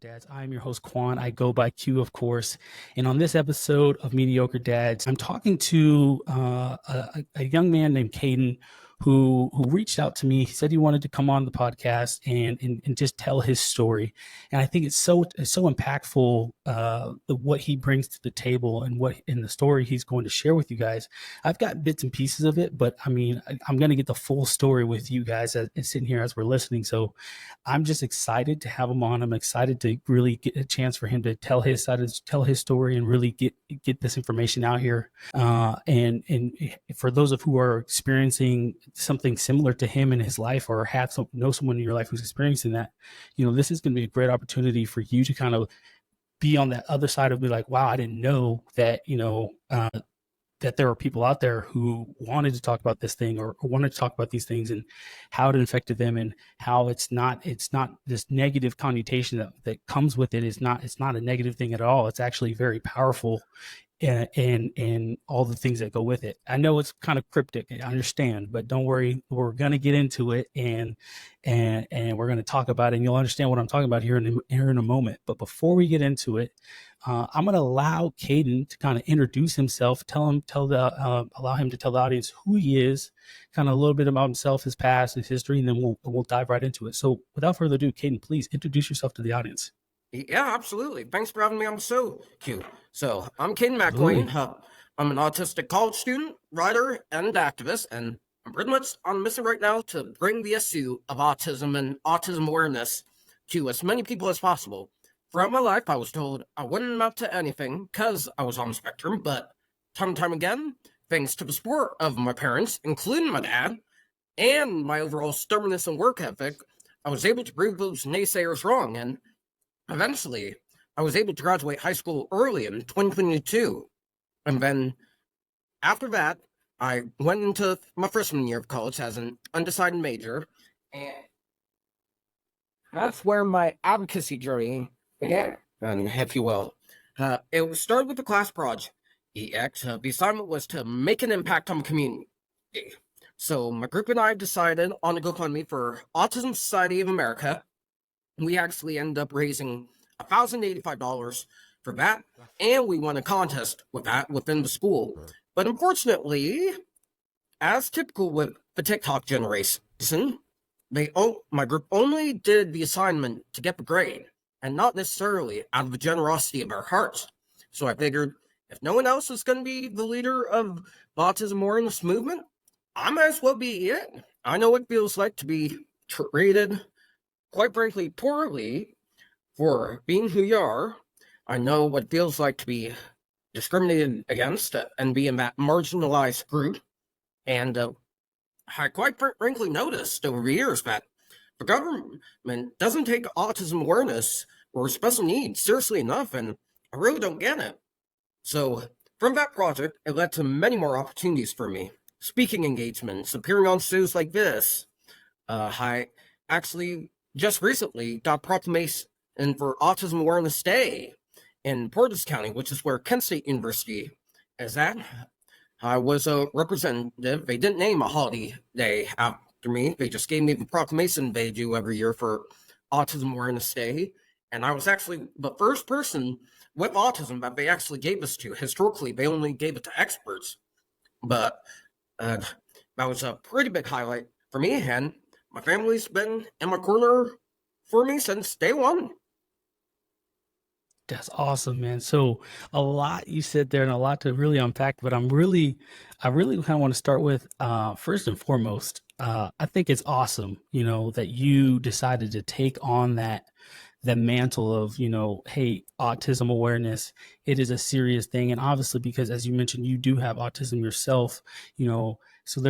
Dads. I'm your host, Quan. I go by Q, of course. And on this episode of Mediocre Dads, I'm talking to a young man named Kadin who reached out to me. He said he wanted to come on the podcast and just tell his story. And I think it's so impactful, what he brings to the table and what in the story he's going to share with you guys. I've got bits and pieces of it, but I mean, I'm going to get the full story with you guys sitting here as we're listening. So I'm just excited to have him on. I'm excited to really get a chance for him to tell his side, tell his story, and really get this information out here. And for those of who are experiencing something similar to him in his life, or know someone in your life who's experiencing that, this is going to be a great opportunity for you to kind of be on that other side of be like, wow, I didn't know that, that there are people out there who wanted to talk about this thing or wanted to talk about these things and how it affected them, and how it's not this negative connotation that comes with it. It's not a negative thing at all. It's actually very powerful, and all the things that go with it. I know it's kind of cryptic, I understand, but don't worry, we're going to get into it and we're going to talk about it, and you'll understand what I'm talking about here in a moment. But before we get into it, I'm going to allow Kadin to kind of introduce himself, allow him to tell the audience who he is, kind of a little bit about himself, his past, his history, and then we'll dive right into it. So without further ado, Kadin, please introduce yourself to the audience. Yeah, absolutely. Thanks for having me on the show, Q. So I'm Kadin McElwain. I'm an autistic college student, writer, and activist, and I'm pretty much on a mission right now to bring the issue of autism and autism awareness to as many people as possible. Throughout my life, I was told I wouldn't amount to anything because I was on the spectrum, but time and time again, thanks to the support of my parents, including my dad, and my overall stubbornness and work ethic, I was able to prove those naysayers wrong, and eventually, I was able to graduate high school early in 2022, and then after that, I went into my freshman year of college as an undecided major, and that's where my advocacy journey began, if you will. It started with the class project. The assignment was to make an impact on the community. So my group and I decided on a GoFundMe for Autism Society of America. We actually ended up raising $1,085 for that, and we won a contest with that within the school. But unfortunately, as typical with the TikTok generation, my group only did the assignment to get the grade, and not necessarily out of the generosity of our hearts. So I figured, if no one else is going to be the leader of the autism awareness movement, I might as well be it. I know what it feels like to be treated, quite frankly, poorly for being who you are. I know what it feels like to be discriminated against and be in that marginalized group. And I quite frankly noticed over the years that the government doesn't take autism awareness or special needs seriously enough, and I really don't get it. So from that project, it led to many more opportunities for me. Speaking engagements, appearing on shows like this. I actually just recently got proclamation for Autism Awareness Day in Portage County, which is where Kent State University is at. I was a representative. They didn't name a holiday after me. They just gave me the proclamation they do every year for Autism Awareness Day. And I was actually the first person with autism that they actually gave this to. Historically, they only gave it to experts. But that was a pretty big highlight for me, and my family's been in my corner for me since day one. That's awesome, man. So a lot you said there and a lot to really unpack, but I really kind of want to start with, first and foremost, I think it's awesome, that you decided to take on that mantle of, hey, autism awareness, it is a serious thing. And obviously, because as you mentioned, you do have autism yourself, so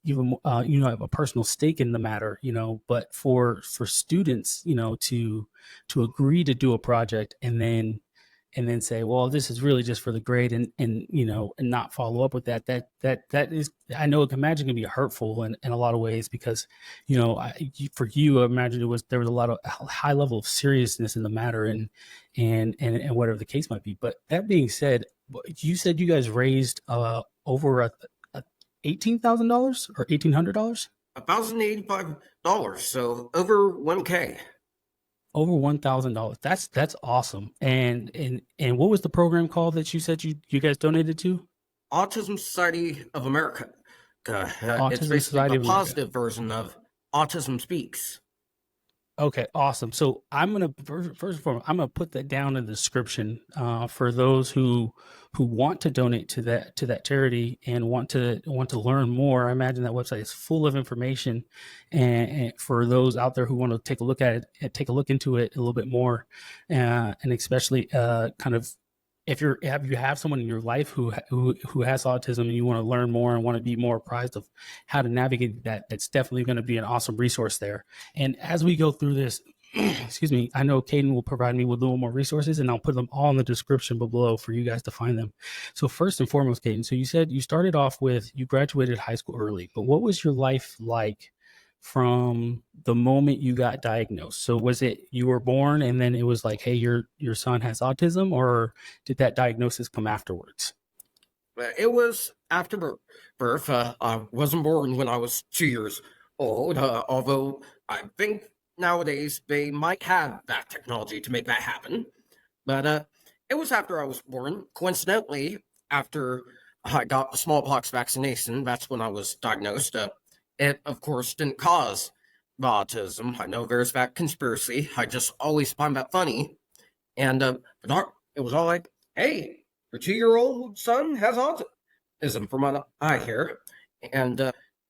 you have a personal stake in the matter, but for students, to agree to do a project and then say, well, this is really just for the grade, and not follow up with that is, I know it can imagine can be hurtful in a lot of ways, because, for you, I imagine there was a lot of high level of seriousness in the matter and whatever the case might be. But that being said, you said you guys raised over $18,000 or $1,800? $1,085, so over $1,000. Over $1,000. That's awesome. And what was the program called that you said you guys donated to? Autism Society of America. It's Autism basically Society the of America. positive version of Autism Speaks. Okay, awesome. So I'm gonna first and foremost, I'm gonna put that down in the description for those who want to donate to that charity and want to learn more. I imagine that website is full of information, and for those out there who want to take a look at it, take a look into it a little bit more, and especially kind of if you have someone in your life who has autism and you want to learn more and want to be more apprised of how to navigate that, that's definitely going to be an awesome resource there. And as we go through this, excuse me, I know Kadin will provide me with a little more resources, and I'll put them all in the description below for you guys to find them. So first and foremost, Kadin, so you said you started off with you graduated high school early, but what was your life like from the moment you got diagnosed? So was it you were born and then it was like, hey, your son has autism, or did that diagnosis come afterwards? It was after birth. I wasn't born when I was 2 years old, although I think nowadays they might have that technology to make that happen. But it was after I was born. Coincidentally, after I got the smallpox vaccination, that's when I was diagnosed. It, of course, didn't cause the autism. I know there's that conspiracy. I just always find that funny. And it was all like, hey, your 2-year-old son has autism, from what I hear. And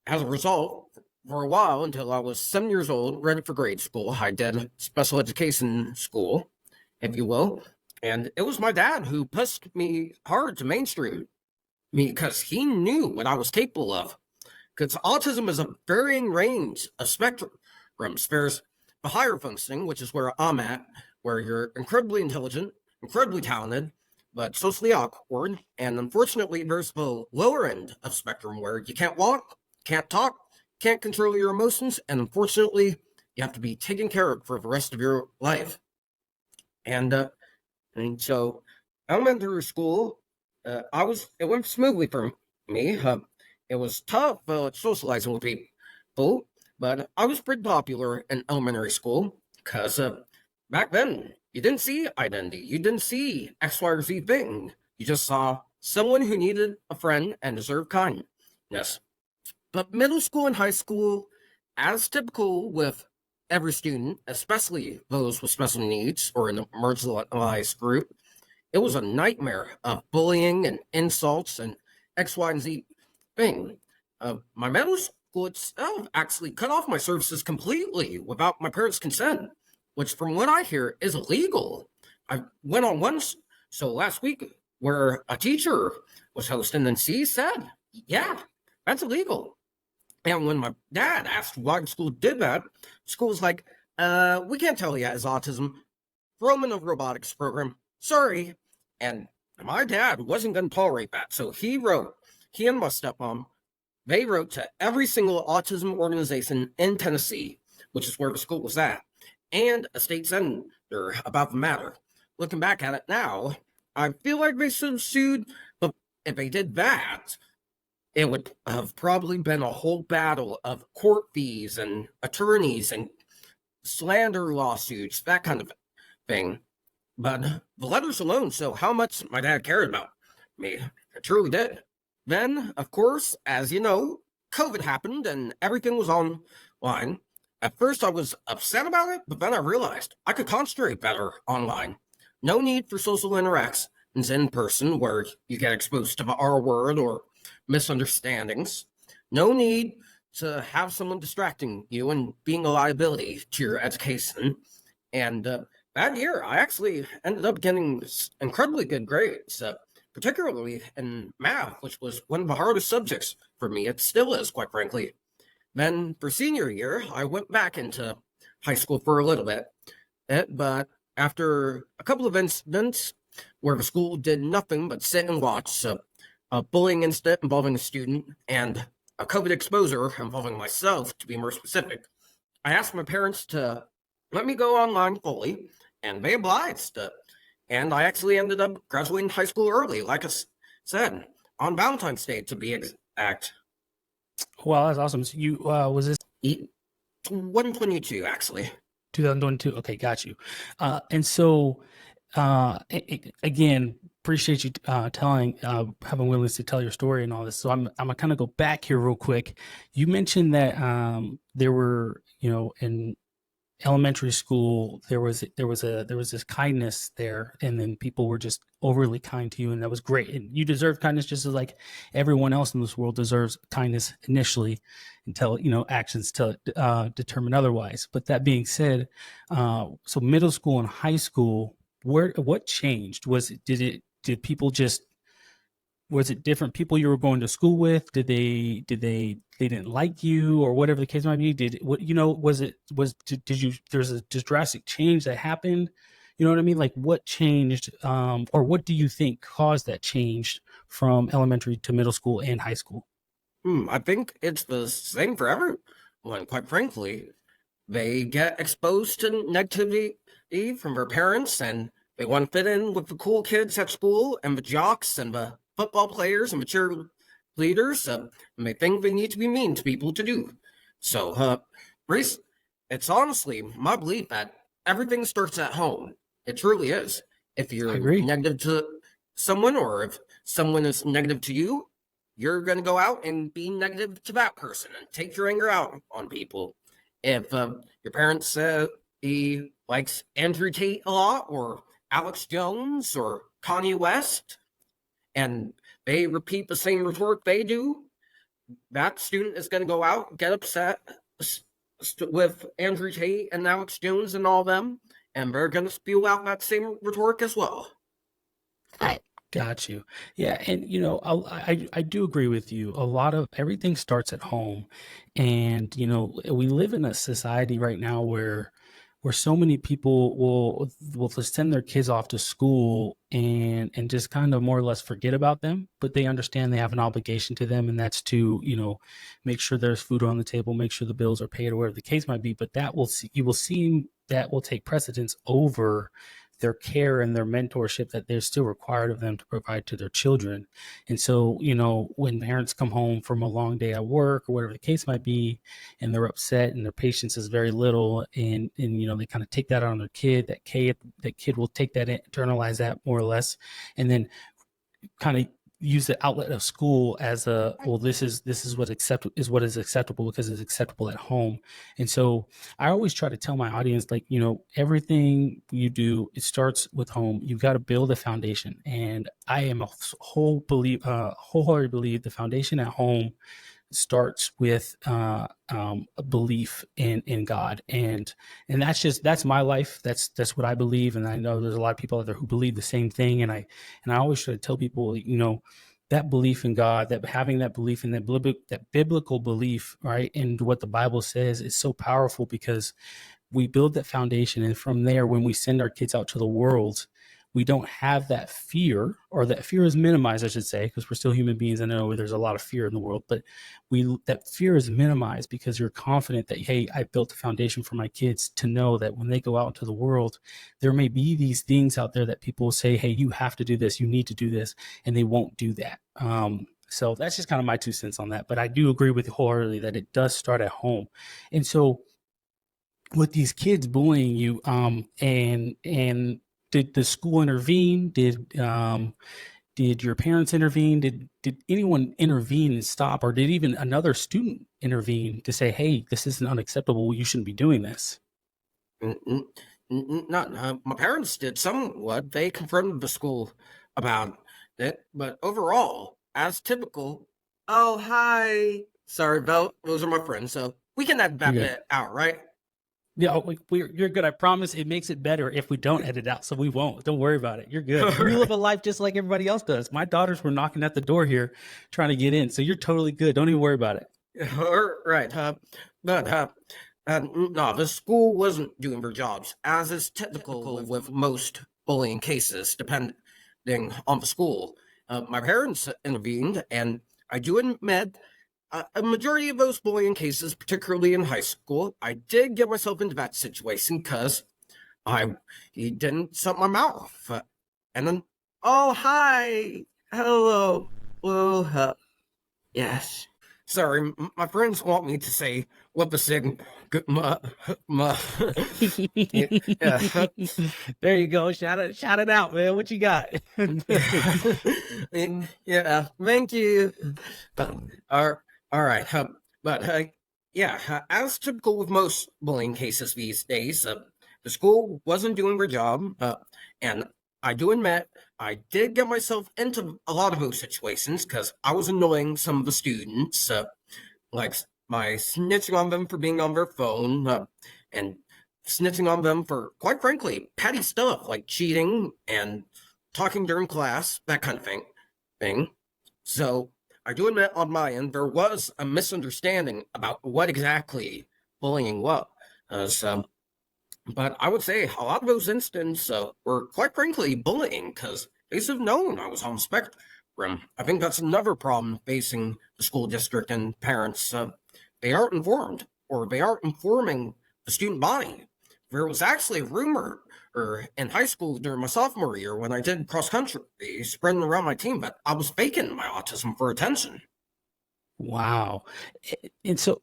as a result, for a while, until I was 7 years old, ready for grade school, I did special education school, if you will. And it was my dad who pushed me hard to mainstream me because he knew what I was capable of. Because autism is a varying range of spectrums. There's the higher functioning, which is where I'm at, where you're incredibly intelligent, incredibly talented, but socially awkward. And unfortunately, there's the lower end of spectrum where you can't walk, can't talk, can't control your emotions, and unfortunately, you have to be taken care of for the rest of your life. And so elementary school, it went smoothly for me. It was tough socializing with people, but I was pretty popular in elementary school because back then you didn't see identity, you didn't see X, Y, or Z thing. You just saw someone who needed a friend and deserved kindness. But middle school and high school, as typical with every student, especially those with special needs or an marginalized group, it was a nightmare of bullying and insults and X, Y, and Z thing. My middle school itself actually cut off my services completely without my parents' consent, which, from what I hear, is illegal. I went on so last week where a teacher was hosting, and she said, "Yeah, that's illegal." And when my dad asked why the school did that, school was like, "We can't tell you has autism. Throw him in a robotics program. Sorry." And my dad wasn't going to tolerate that. So he and my stepmom, they wrote to every single autism organization in Tennessee, which is where the school was at, and a state senator about the matter. Looking back at it now, I feel like they should have sued, but if they did that, it would have probably been a whole battle of court fees and attorneys and slander lawsuits, that kind of thing. But the letters alone show how much my dad cared about me. It truly did. Then, of course, as you know, COVID happened and everything was online. At first, I was upset about it, but then I realized I could concentrate better online. No need for social interactions in person where you get exposed to the R word or misunderstandings. No need to have someone distracting you and being a liability to your education. And that year, I actually ended up getting incredibly good grades, particularly in math, which was one of the hardest subjects for me. It still is, quite frankly. Then for senior year, I went back into high school for a little bit, but after a couple of incidents where the school did nothing but sit and watch, so a bullying incident involving a student and a COVID exposure involving myself, to be more specific, I asked my parents to let me go online fully, and they obliged. And I actually ended up graduating high school early, like I said, on Valentine's Day, to be exact. Wow, that's awesome. So you was this 122, actually. 2022. Okay, got you. And so, again, appreciate you having willingness to tell your story and all this. So I'm gonna kind of go back here real quick. You mentioned that there were, in elementary school, there was this kindness there, and then people were just overly kind to you, and that was great. And you deserve kindness just as like everyone else in this world deserves kindness initially, until actions determine otherwise. But that being said, so middle school and high school, what changed? Did people just was it different people you were going to school with? They didn't like you, or whatever the case might be? There's a just drastic change that happened? You know what I mean? Like, what changed, or what do you think caused that change from elementary to middle school and high school? I think it's the same for everyone, quite frankly. They get exposed to negativity from their parents, and they want to fit in with the cool kids at school and the jocks and the football players and the cheerleaders, and they think they need to be mean to people to do. So, Reese, it's honestly my belief that everything starts at home. It truly is. If I you're agree. negative to someone, or if someone is negative to you, you're going to go out and be negative to that person and take your anger out on people. If your parents say he likes Andrew Tate a lot, or Alex Jones, or Kanye West, and they repeat the same retort they do, that student is going to go out, get upset with Andrew Tate and Alex Jones and all them, and they're going to spew out that same rhetoric as well. Got you. Yeah, and I do agree with you. A lot of everything starts at home, and we live in a society right now where so many people will just send their kids off to school and just kind of more or less forget about them, but they understand they have an obligation to them, and that's to make sure there's food on the table, make sure the bills are paid, or whatever the case might be. But you will see that will take precedence over their care and their mentorship that they're still required of them to provide to their children. And so, when parents come home from a long day at work or whatever the case might be, and they're upset and their patience is very little, and they kind of take that out on their kid, that kid will take that, internalize that more or less, and then kind of use the outlet of school as this is what is acceptable because it's acceptable at home. And so I always try to tell my audience, like, everything you do, it starts with home. You've got to build a foundation, and I am wholeheartedly believe the foundation at home starts with a belief in God, and that's my life. That's what I believe, and I know there's a lot of people out there who believe the same thing. And I always try to tell people, that belief in God, that having that belief in that biblical belief, right, and what the Bible says is so powerful, because we build that foundation, and from there, when we send our kids out to the world, we don't have that fear, or that fear is minimized, I should say, because we're still human beings. I know there's a lot of fear in the world, but that fear is minimized because you're confident that, hey, I built a foundation for my kids to know that when they go out into the world, there may be these things out there that people will say, hey, you have to do this, you need to do this, and they won't do that. So that's just kind of my 2 cents on that. But I do agree with you wholeheartedly that it does start at home. And so with these kids bullying you, and did the school intervene? Did your parents intervene? Did anyone intervene and stop, or did even another student intervene to say, hey, this isn't unacceptable, you shouldn't be doing this? Not my parents did somewhat. They confronted the school about it, but overall, as typical. Oh, hi. Sorry, Belle. Those are my friends, so we can edit that bit out, right? Yeah, you're good. I promise it makes it better if we don't edit out, so we won't. Don't worry about it. You're good. You live a life just like everybody else does. My daughters were knocking at the door here trying to get in, so you're totally good. Don't even worry about it. Right. But no, the school wasn't doing their jobs, as is typical with most bullying cases, depending on the school. My parents intervened, and I do admit, a majority of those bullying cases, particularly in high school, I did get myself into that situation because he didn't shut my mouth. And then, oh, hi, hello, well, yes. Sorry, my friends want me to say Lipasig. Yeah. There you go. Shout it out, man. What you got? Yeah, thank you. All, all right. But yeah, as typical with most bullying cases these days, the school wasn't doing their job, and I do admit I did get myself into a lot of those situations because I was annoying some of the students, like my snitching on them for being on their phone, and snitching on them for, quite frankly, petty stuff like cheating and talking during class, that kind of thing. So I do admit on my end there was a misunderstanding about what exactly bullying was. But I would say a lot of those instances were, quite frankly, bullying because they should have known I was on the spectrum. I think that's another problem facing the school district and parents. They aren't informed, or they aren't informing the student body. There was actually a rumor in high school during my sophomore year when I did cross country, spreading around my team, that I was faking my autism for attention. Wow. And so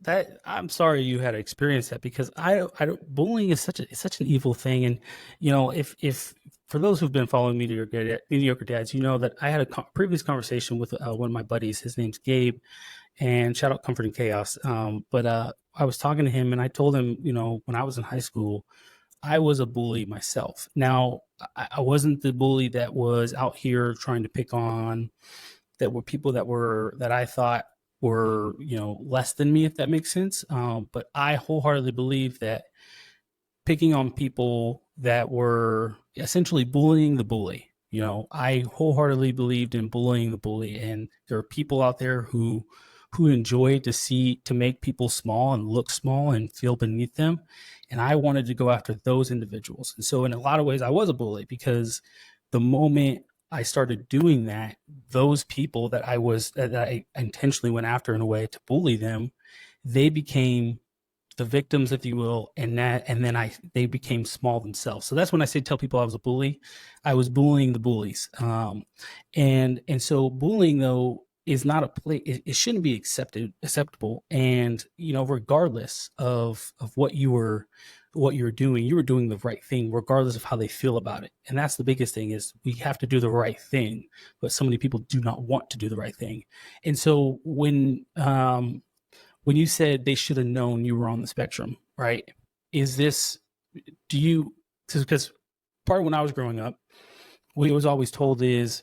that I'm sorry you had to experience that, because I don't, bullying is such an evil thing. And if for those who've been following Mediocre Dads, you know that I had a previous conversation with one of my buddies. His name's Gabe, and shout out Comfort and Chaos. But I was talking to him, and I told him, when I was in high school, I was a bully myself. Now, I wasn't the bully that was out here trying to pick on, that were people that I thought were, less than me, if that makes sense. But I wholeheartedly believe that picking on people that were essentially bullying the bully, I wholeheartedly believed in bullying the bully. And there are people out there who enjoy to make people small and look small and feel beneath them. And I wanted to go after those individuals. And so in a lot of ways, I was a bully, because the moment I started doing that, those people that I intentionally went after in a way to bully them, they became the victims, if you will, and then they became small themselves. So that's when I tell people I was a bully. I was bullying the bullies, and so bullying, though, is not a play. It shouldn't be acceptable. And regardless of what you were doing, you were doing the right thing, regardless of how they feel about it. And that's the biggest thing, is we have to do the right thing, but so many people do not want to do the right thing. And so when you said they should have known you were on the spectrum, right? Because part of when I was growing up, what I was always told is,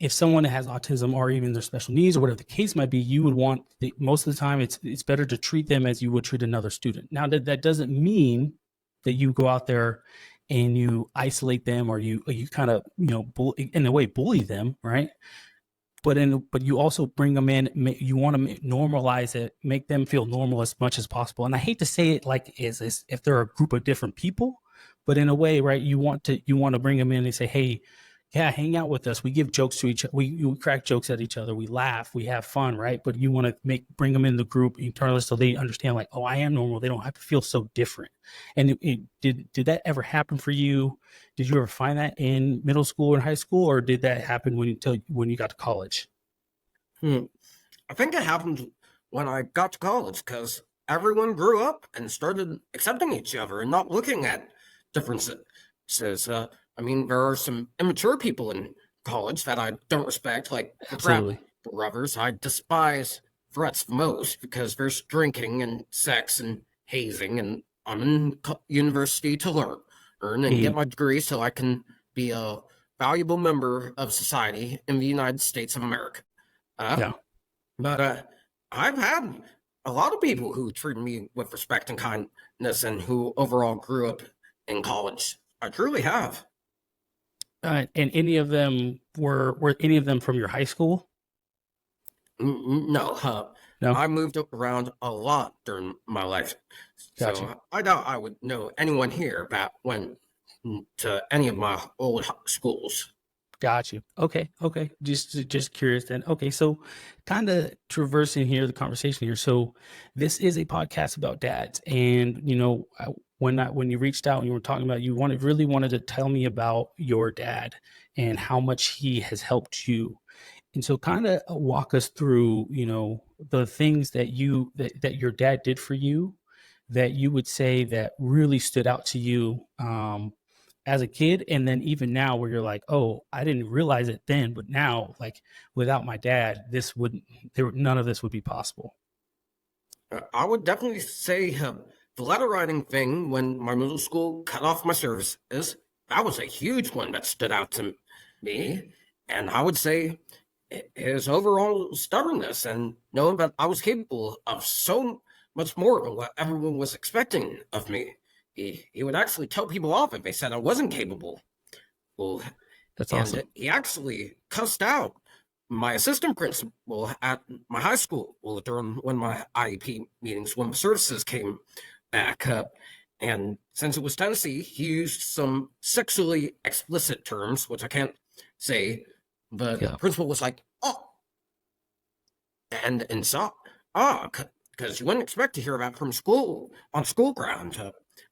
if someone has autism or even their special needs or whatever the case might be, you would want most of the time it's better to treat them as you would treat another student. Now that doesn't mean that you go out there and you isolate them, or you kind of in a way bully them, right? But you also bring them in. You want to normalize it, make them feel normal as much as possible. And I hate to say it like is if they're a group of different people, but in a way, right? You want to bring them in and say, hey, yeah, hang out with us. We give jokes to each other. We crack jokes at each other. We laugh. We have fun, right? But you want to bring them in the group internally, so they understand, like, oh, I am normal. They don't have to feel so different. And did that ever happen for you? Did you ever find that in middle school and high school, or did that happen when you got to college? I think it happened when I got to college, because everyone grew up and started accepting each other and not looking at differences. There are some immature people in college that I don't respect, like the Absolutely. frat brothers. I despise frats the most because there's drinking and sex and hazing, and I'm in university to learn and get my degree so I can be a valuable member of society in the United States of America. Yeah. But I've had a lot of people who treated me with respect and kindness, and who overall grew up in college. I truly have. And any of them were any of them from your high school? No, No. I moved around a lot during my life, Gotcha. so I doubt I would know anyone here that went to any of my old schools. Got you. Okay. Just curious then. Okay, so kind of traversing here the conversation here. So this is a podcast about dads, and when you reached out and you were talking about, you really wanted to tell me about your dad and how much he has helped you. And so kind of walk us through, the things that that your dad did for you that you would say that really stood out to you as a kid, and then even now where you're like, oh, I didn't realize it then, but now, like, without my dad, none of this would be possible. I would definitely say the letter writing thing when my middle school cut off my services, that was a huge one that stood out to me. And I would say his overall stubbornness and knowing that I was capable of so much more than what everyone was expecting of me. He would actually tell people off if they said I wasn't capable. Well, That's and awesome. he actually cussed out my assistant principal at my high school during one of my IEP meetings when the services came back up. And since it was Tennessee, he used some sexually explicit terms, which I can't say. But the Yeah. principal was like, oh, and so, because you wouldn't expect to hear that from school on school ground.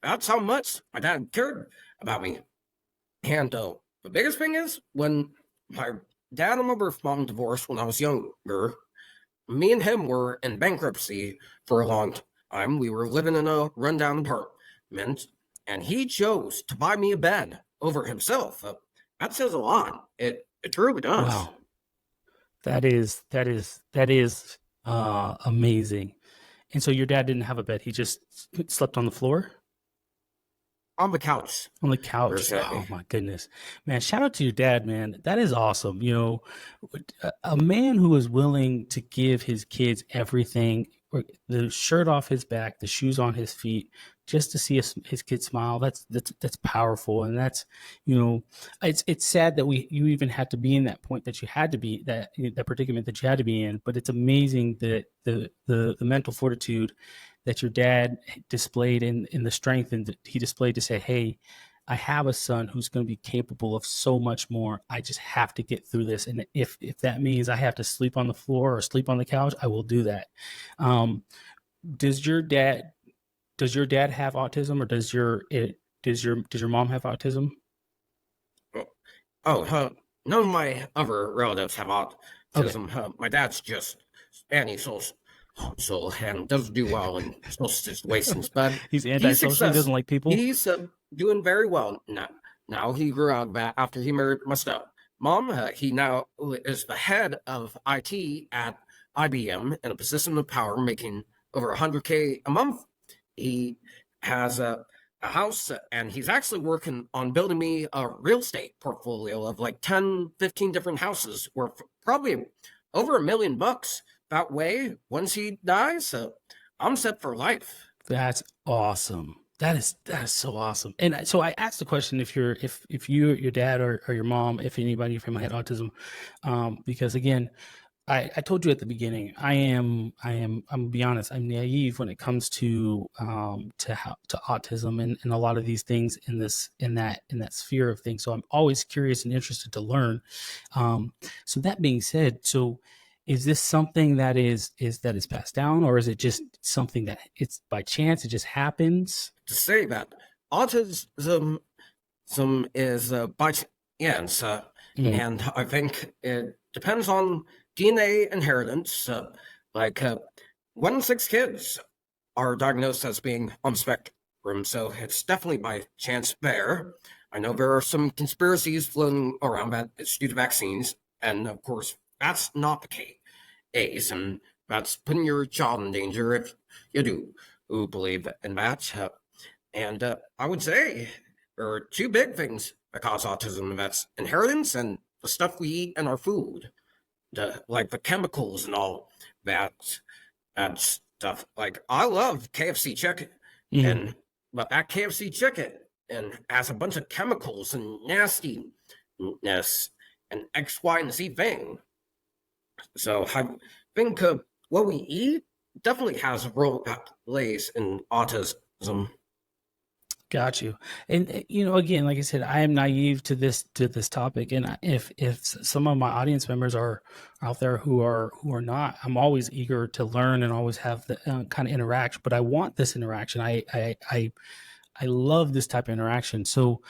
That's how much my dad cared about me. And the biggest thing is when my dad and my birth mom divorced when I was younger, me and him were in bankruptcy for a long time. We were living in a rundown apartment, and he chose to buy me a bed over himself. That says a lot. It truly does. Wow. That is amazing. And so your dad didn't have a bed. He just slept on the floor? On the couch. On the couch. Oh my goodness, man! Shout out to your dad, man. That is awesome. A man who is willing to give his kids everything, or the shirt off his back, the shoes on his feet, just to see his kid smile. That's powerful, and it's sad that you even had to be in that point that you had to be that predicament that you had to be in. But it's amazing that the mental fortitude that your dad displayed in the strength and that he displayed to say, hey, I have a son who's going to be capable of so much more. I just have to get through this. And if that means I have to sleep on the floor or sleep on the couch, I will do that. Does your dad have autism, or does your mom have autism? None of my other relatives have autism. Okay. My dad's just antisocial and doesn't do well in social situations, but He's antisocial. He doesn't like people. He's doing very well now. Now he grew out of that after he married my stepmom. He now is the head of IT at IBM in a position of power, making over $100K a month. He has a house, and he's actually working on building me a real estate portfolio of like 10, 15 different houses worth probably over $1 million. That way, once he dies, I'm set for life. That's awesome. That is so awesome. And so I asked the question if your dad or your mom, if anybody from had autism, because again, I told you at the beginning, I'm gonna be honest, I'm naive when it comes to autism and a lot of these things in that sphere of things. So I'm always curious and interested to learn. So that being said, is this something that is passed down, or is it just something that it's by chance, it just happens? To say that autism is by chance, and I think it depends on DNA inheritance. 1 in 6 kids are diagnosed as being on the spectrum, so it's definitely by chance there. I know there are some conspiracies floating around that it's due to vaccines, and of course, that's not the case, and that's putting your child in danger if you do believe in that. And I would say there are 2 big things that cause autism, and that's inheritance and the stuff we eat in our food, like the chemicals and all that stuff. Like, I love KFC chicken, but that KFC chicken has a bunch of chemicals and nastiness and X, Y, and Z thing. So I think what we eat definitely has a role that plays in autism. Got you. And again, like I said, I am naive to this topic, and if some of my audience members are out there who are not, I'm always eager to learn and always have the kind of interaction. But I want this interaction. I love this type of interaction. So,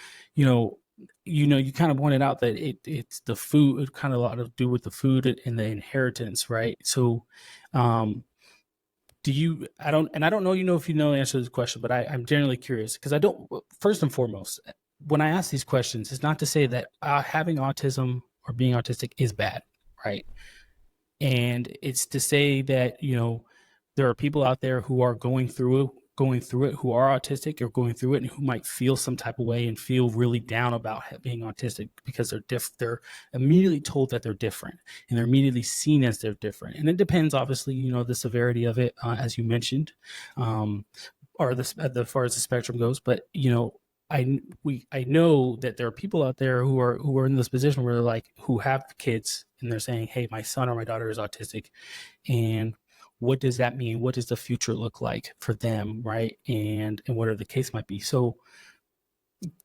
you kind of pointed out that it's the food, it kind of a lot to do with the food and the inheritance, right? So, um, do you, I don't know, if you know the answer to this question, but I'm generally curious because I don't, first and foremost, when I ask these questions, it's not to say that having autism or being autistic is bad, right? And it's to say that there are people out there who are going through it, who are autistic or going through it, and who might feel some type of way and feel really down about being autistic because they're immediately told that they're different, and they're immediately seen as they're different. And it depends, obviously, the severity of it, as you mentioned, um, or as far as the spectrum goes. But I know that there are people out there who are in this position where they're like, who have kids, and they're saying, "Hey, my son or my daughter is autistic," and what does that mean? What does the future look like for them, right? And whatever the case might be. So,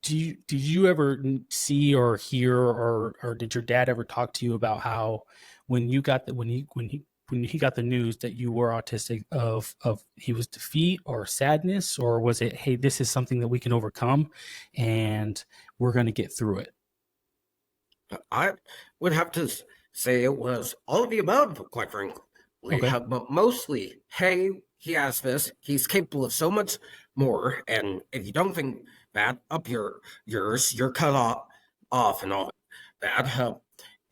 did you ever see or hear, or did your dad ever talk to you about how when you got the when he got the news that you were autistic, of he was defeat or sadness, or was it, hey, this is something that we can overcome and we're going to get through it? I would have to say it was all of the above, quite frankly. Okay. But mostly, hey, he has this. He's capable of so much more. And if you don't think that up yours, you're cut off and all that.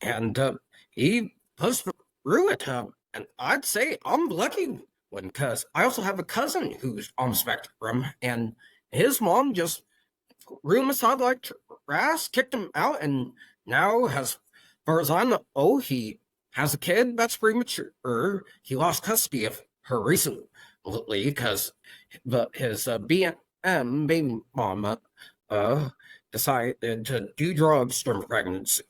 And he pushed through it. And I'd say I'm the lucky one because I also have a cousin who's on the spectrum, and his mom just threw him aside like trash, kicked him out, and now, as far as I know, he has a kid that's premature. He lost custody of her recently because his BM baby mama decided to do drugs during pregnancy.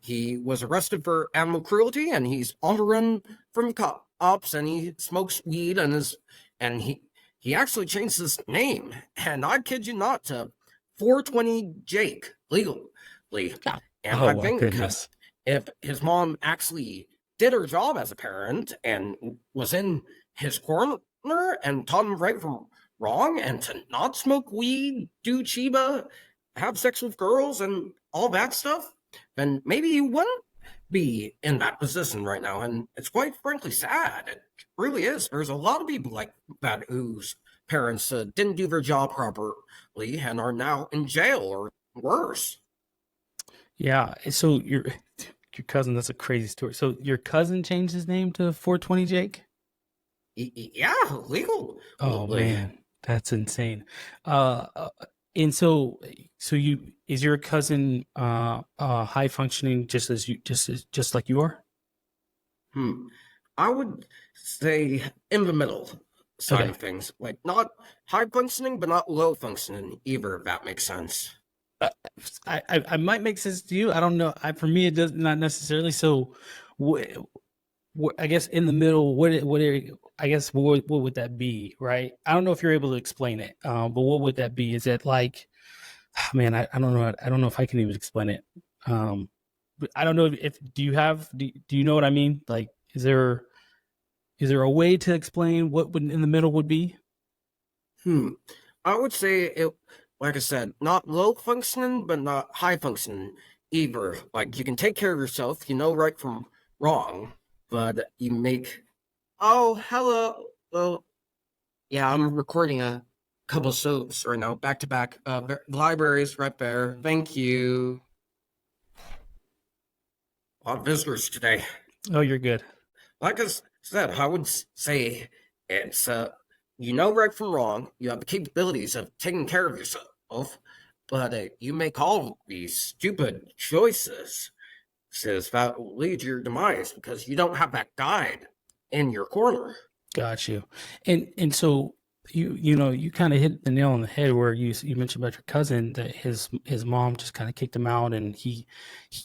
He was arrested for animal cruelty, and he's on the run from cops, and he smokes weed, and he actually changed his name, and I kid you not, to 420 Jake legally. And Oh I my think goodness. if his mom actually did her job as a parent and was in his corner and taught him right from wrong, and to not smoke weed, do chiba, have sex with girls, and all that stuff, then maybe he wouldn't be in that position right now. And it's quite frankly sad. It really is. There's a lot of people like that whose parents didn't do their job properly and are now in jail or worse. Yeah. So your cousin, that's a crazy story. So your cousin changed his name to 420 Jake? Yeah, legal. Oh man, that's insane. Uh, uh, and so you is your cousin high functioning, just like you are? Hmm. I would say in the middle side Okay. of things, like not high functioning, but not low functioning either, if that makes sense. Uh, I might make sense to you. I don't know. For me, it does not necessarily. So, what, I guess in the middle, I guess what would that be, right? I don't know if you're able to explain it, but what would that be? Is it like, man, I don't know. I don't know if I can even explain it. But I don't know if do you know what I mean? Like, is there a way to explain what would in the middle would be? Hmm. I would say it, like I said, not low functioning, but not high functioning either. Like you can take care of yourself, you know right from wrong, but you make. Oh, hello. Well, yeah, I'm recording a couple shows right now, back to back. The library's right there. Thank you. A lot of visitors today. Oh, you're good. Like I said, I would say it's you know right from wrong. You have the capabilities of taking care of yourself, but you make all these stupid choices says that will lead to your demise because you don't have that guide in your corner. Got you. And so you kind of hit the nail on the head where you mentioned about your cousin, that his mom just kind of kicked him out, and he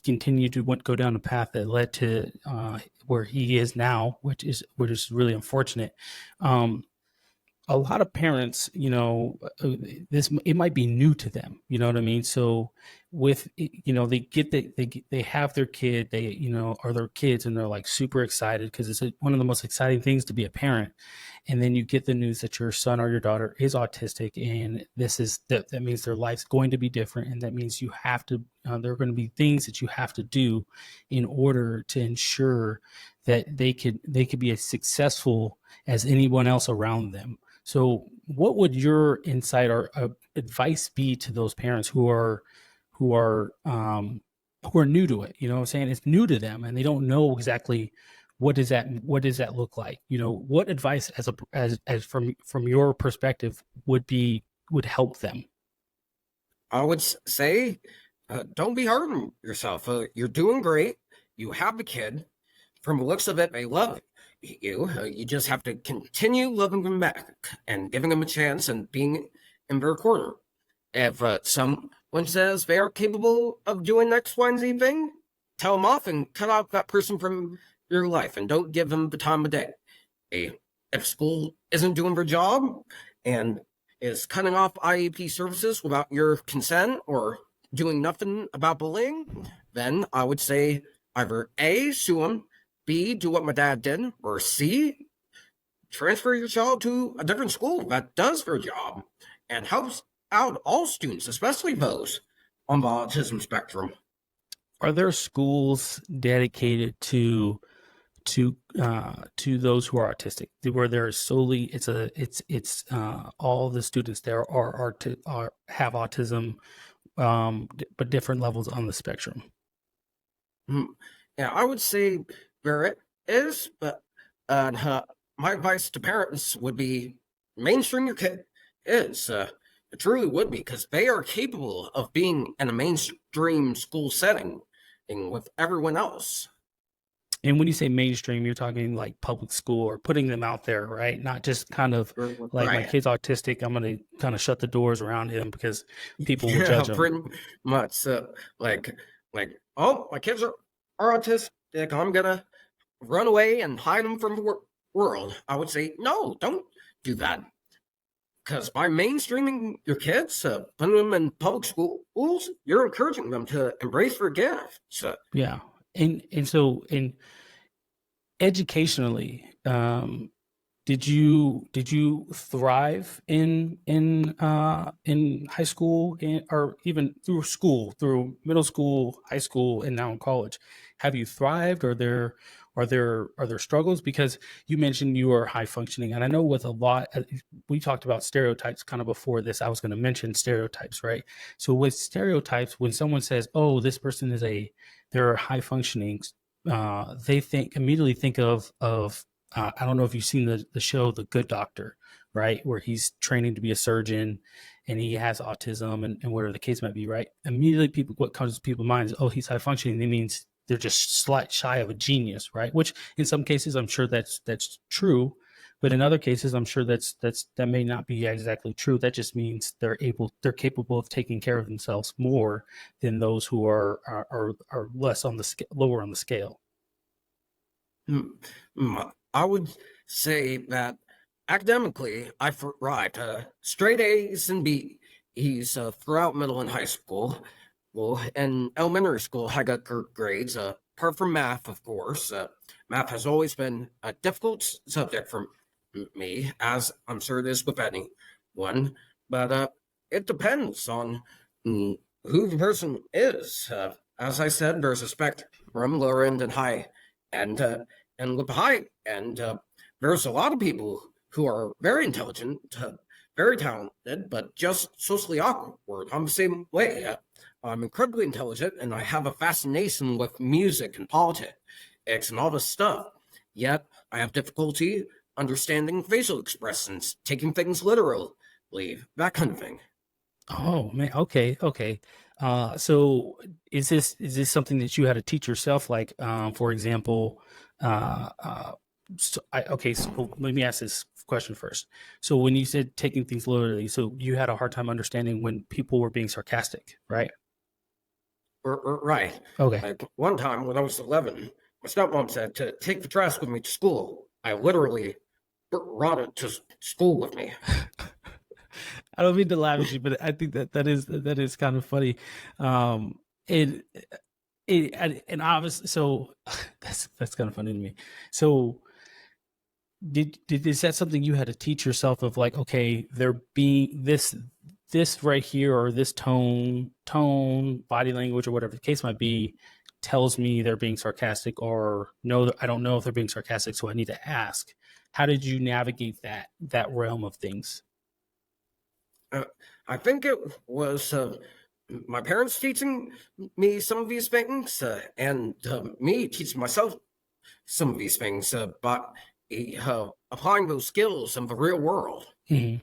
continued to go down the path that led to where he is now, which is really unfortunate. Um, a lot of parents, this, it might be new to them. You know what I mean? So with they have their kid, are their kids, and they're like super excited because it's one of the most exciting things to be a parent. And then you get the news that your son or your daughter is autistic, and that means their life's going to be different, and that means you have to there are going to be things that you have to do in order to ensure that they could be as successful as anyone else around them. So what would your insight or advice be to those parents who are new to it? You know what I'm saying? It's new to them and they don't know exactly what does that look like? What advice as from your perspective would help them? I would say, don't be hard on yourself. You're doing great. You have a kid. From the looks of it, they love you. You just have to continue loving them back and giving them a chance and being in their corner. If someone says they are capable of doing X, Y, and Z thing, tell them off and cut out that person from your life and don't give them the time of day. If school isn't doing their job and is cutting off IEP services without your consent or doing nothing about bullying, then I would say either A, sue them, B, do what my dad did, or C, transfer your child to a different school that does their job and helps out all students, especially those on the autism spectrum. Are there schools dedicated to those who are autistic, where there's solely it's all the students there have autism, but different levels on the spectrum? Yeah, I would say there it is, but my advice to parents would be mainstream your kid is. It truly would be, because they are capable of being in a mainstream school setting with everyone else. And when you say mainstream, you're talking like public school or putting them out there, right? Not just kind of like, my kid's autistic, I'm going to kind of shut the doors around him because people will judge him. Pretty much. Like, oh, my kids are autistic, I'm going to run away and hide them from the world. I would say, no, don't do that. Because by mainstreaming your kids, putting them in public schools, you're encouraging them to embrace their gifts. Yeah. And so educationally, did you thrive in high school or even through middle school, high school, and now in college? Have you thrived? Are there struggles? Because you mentioned you are high functioning, and I know with a lot, we talked about stereotypes kind of before this. I was going to mention stereotypes, right? So with stereotypes, when someone says, "Oh, this person they're high functioning," they immediately think of I don't know if you've seen the show The Good Doctor, right? Where he's training to be a surgeon and he has autism and whatever the case might be, right? Immediately what comes to people's minds is, oh, he's high functioning. That means they're just shy of a genius, right? Which in some cases, I'm sure that's true. But in other cases, I'm sure that may not be exactly true. That just means they're capable of taking care of themselves more than those who are less lower on the scale. I would say that academically, I thrived. Straight A's and B's throughout middle and high school. Well, in elementary school, I got good grades. Apart from math, of course. Math has always been a difficult subject for me, as I'm sure it is with anyone. But it depends on who the person is. As I said, there's a spectrum, lower end and high end. And with the high end, there's a lot of people who are very intelligent, very talented, but just socially awkward. I'm the same way. I'm incredibly intelligent, and I have a fascination with music and politics and all this stuff. Yet, I have difficulty understanding facial expressions, taking things literally, that kind of thing. Oh man, okay. So is this something that you had to teach yourself? Like, for example, so let me ask this question first. So when you said taking things literally, so you had a hard time understanding when people were being sarcastic, right? Right. Okay. Like one time when I was 11, my stepmom said to take the trash with me to school. I literally brought it to school with me. I don't mean to laugh at you, but I think that is kind of funny. Um, it, and obviously, so that's kind of funny to me. So did is that something you had to teach yourself of, like, okay, there being this right here, or this tone, body language, or whatever the case might be, tells me they're being sarcastic, or no, I don't know if they're being sarcastic, so I need to ask. How did you navigate that realm of things? Uh, I think it was my parents teaching me some of these things, and me teaching myself some of these things, but applying those skills in the real world. Mhm.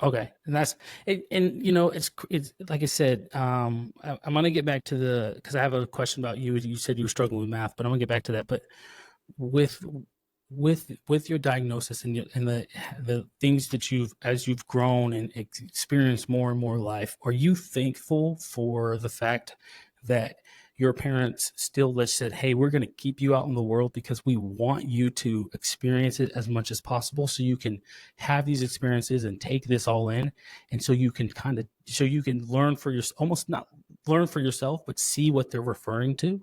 Okay, and that's it, and it's like I said. I'm gonna get back to because I have a question about you. You said you were struggling with math, but I'm gonna get back to that. But with with your diagnosis and the things that as you've grown and experienced more and more life, are you thankful for the fact that your parents still said, hey, we're going to keep you out in the world because we want you to experience it as much as possible, so you can have these experiences and take this all in, and so you can learn for your almost not learn for yourself, but see what they're referring to?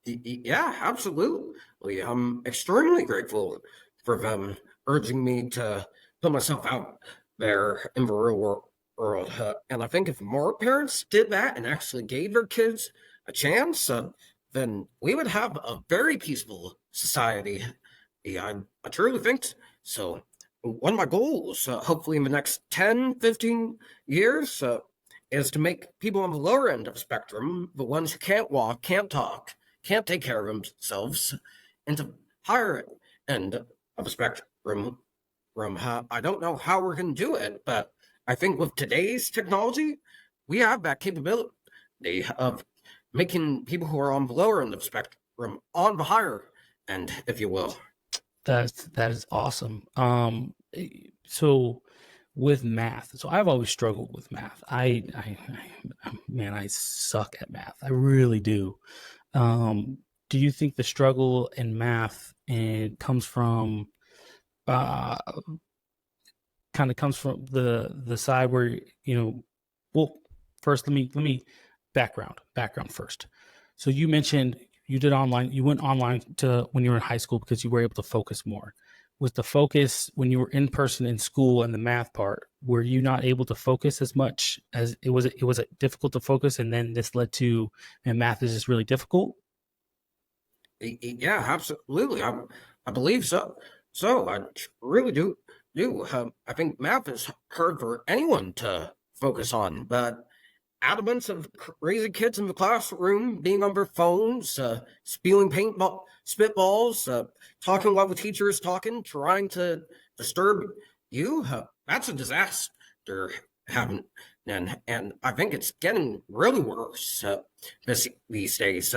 Yeah, absolutely. I'm extremely grateful for them urging me to put myself out there in the real world. And I think if more parents did that and actually gave their kids a chance, then we would have a very peaceful society. Yeah, I truly think so. One of my goals, hopefully in the next 10, 15 years, is to make people on the lower end of the spectrum, the ones who can't walk, can't talk, can't take care of themselves, into higher end of the spectrum. I don't know how we're going to do it, but I think with today's technology, we have that capability of making people who are on the lower end of the spectrum on the higher end, if you will. That is awesome. So with math, so I've always struggled with math. Man, I suck at math. I really do. Do you think the struggle in math and comes from uh kind of comes from the side where, well, first let me background first. So you mentioned you went online to when you were in high school because you were able to focus more. Was the focus when you were in person in school and the math part, were you not able to focus as much as it was difficult to focus, and then this led to, and math is just really difficult? Yeah, absolutely. I believe so. So I really do. I think math is hard for anyone to focus on, but adamants of raising kids in the classroom, being on their phones, spewing spitballs, talking while the teacher is talking, trying to disturb you. That's a disaster. Haven't and I think it's getting really worse these days.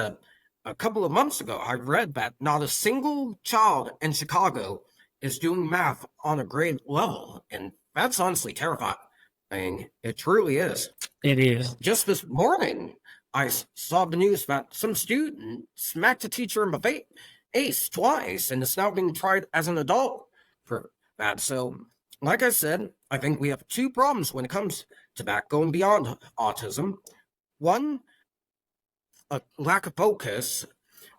A couple of months ago, I read that not a single child in Chicago is doing math on a grade level, and that's honestly terrifying. I mean, it truly is. It is. Just this morning, I saw the news that some student smacked a teacher in the face twice and is now being tried as an adult for that. So, like I said, I think we have two problems when it comes to that, going beyond autism. One, a lack of focus,